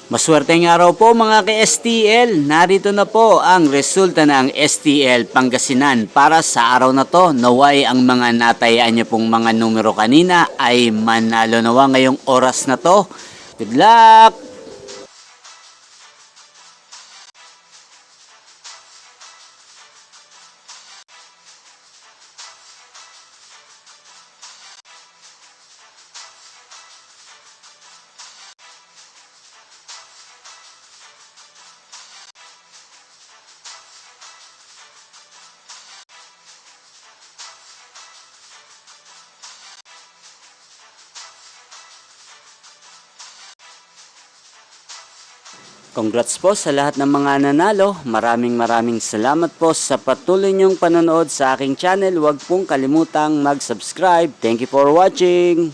Maswerteng araw po mga ka-STL. Narito na po ang resulta ng STL Pangasinan para sa araw na to. Naway ang mga natayaan niyo pong mga numero kanina ay manalo nawa ngayong oras na to. Good luck! Congrats po sa lahat ng mga nanalo. Maraming salamat po sa patuloy niyong panonood sa aking channel. Huwag pong kalimutang mag-subscribe. Thank you for watching.